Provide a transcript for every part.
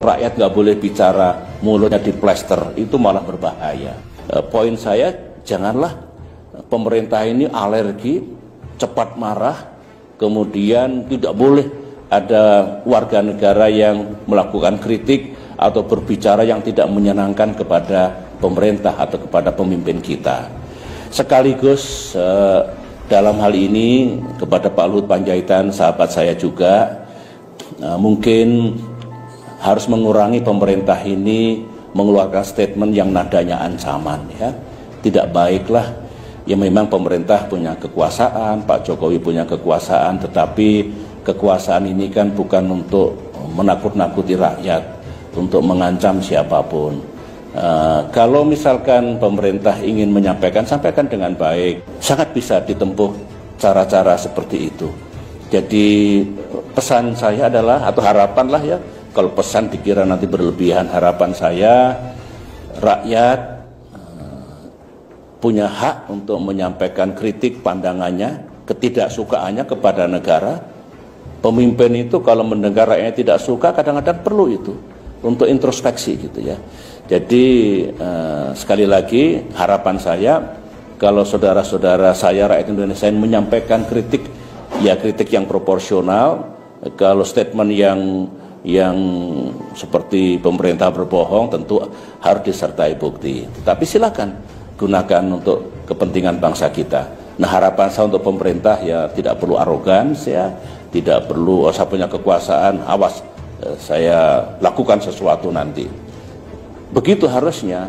Rakyat nggak boleh bicara, mulutnya diplester, itu malah berbahaya. Poin saya, janganlah pemerintah ini alergi, cepat marah, kemudian tidak boleh ada warga negara yang melakukan kritik atau berbicara yang tidak menyenangkan kepada pemerintah atau kepada pemimpin kita. Sekaligus dalam hal ini kepada Pak Luhut Panjaitan, sahabat saya juga, mungkin harus mengurangi pemerintah ini mengeluarkan statement yang nadanya ancaman, ya. Tidak baiklah, ya memang pemerintah punya kekuasaan, Pak Jokowi punya kekuasaan, tetapi kekuasaan ini kan bukan untuk menakut-nakuti rakyat, untuk mengancam siapapun. Kalau misalkan pemerintah ingin menyampaikan, sampaikan dengan baik. Sangat bisa ditempuh cara-cara seperti itu. Jadi pesan saya adalah, atau harapan lah ya, kalau pesan dikira nanti berlebihan, harapan saya rakyat punya hak untuk menyampaikan kritik pandangannya, ketidaksukaannya kepada negara. Pemimpin itu kalau mendengar rakyatnya tidak suka, kadang-kadang perlu itu untuk introspeksi gitu ya. Jadi sekali lagi harapan saya, kalau saudara-saudara saya rakyat Indonesia yang menyampaikan kritik, ya kritik yang proporsional. Kalau statement yang seperti pemerintah berbohong tentu harus disertai bukti. Tapi silakan gunakan untuk kepentingan bangsa kita. Nah, harapan saya untuk pemerintah ya tidak perlu arogans ya, tidak perlu saya punya kekuasaan, awas saya lakukan sesuatu nanti. Begitu harusnya.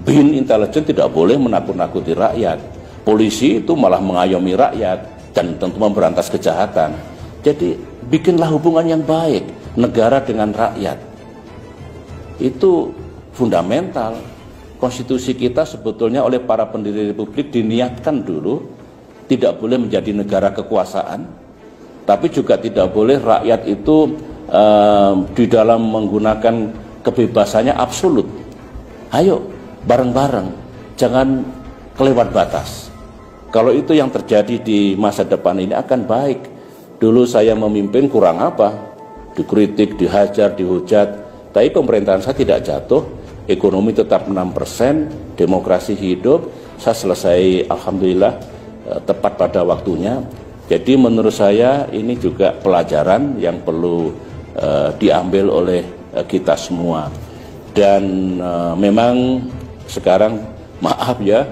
BIN intelijen tidak boleh menakut-nakuti rakyat. Polisi itu malah mengayomi rakyat dan tentu memberantas kejahatan. Jadi bikinlah hubungan yang baik negara dengan rakyat. Itu fundamental. Konstitusi kita sebetulnya oleh para pendiri republik diniatkan dulu tidak boleh menjadi negara kekuasaan, tapi juga tidak boleh rakyat itu di dalam menggunakan kebebasannya absolut. Ayo bareng-bareng, jangan kelewat batas. Kalau itu yang terjadi di masa depan ini akan baik. Dulu saya memimpin kurang apa? Dikritik, dihajar, dihujat, tapi pemerintahan saya tidak jatuh, ekonomi tetap 6%, demokrasi hidup, saya selesai alhamdulillah tepat pada waktunya. Jadi menurut saya ini juga pelajaran yang perlu diambil oleh kita semua. Dan memang sekarang maaf ya,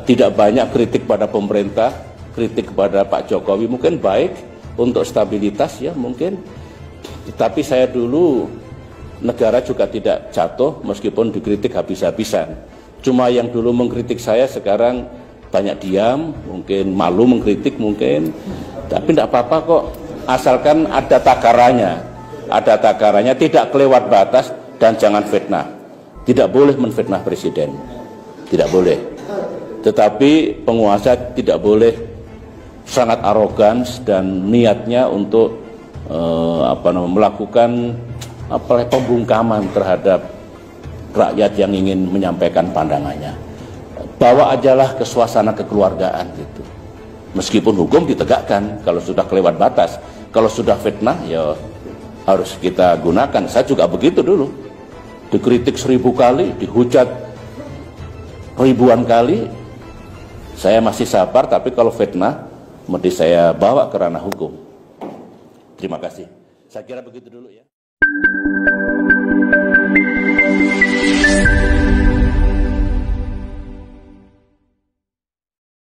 tidak banyak kritik pada pemerintah, kritik kepada Pak Jokowi mungkin baik untuk stabilitas ya mungkin. Tapi saya dulu negara juga tidak jatuh meskipun dikritik habis-habisan. Cuma yang dulu mengkritik saya sekarang banyak diam, mungkin malu mengkritik mungkin. Tapi tidak apa-apa kok, asalkan ada takarannya. Ada takarannya, tidak kelewat batas dan jangan fitnah. Tidak boleh menfitnah presiden. Tidak boleh. Tetapi penguasa tidak boleh sangat arogans dan niatnya untuk melakukan pembungkaman terhadap rakyat yang ingin menyampaikan pandangannya. Bawa ajalah ke suasana kekeluargaan gitu. Meskipun hukum ditegakkan kalau sudah kelewat batas. Kalau sudah fitnah ya harus kita gunakan. Saya juga begitu dulu. Dikritik 1000 kali, dihujat ribuan kali. Saya masih sabar, tapi kalau fitnah mesti saya bawa ke ranah hukum. Terima kasih. Saya kira begitu dulu ya.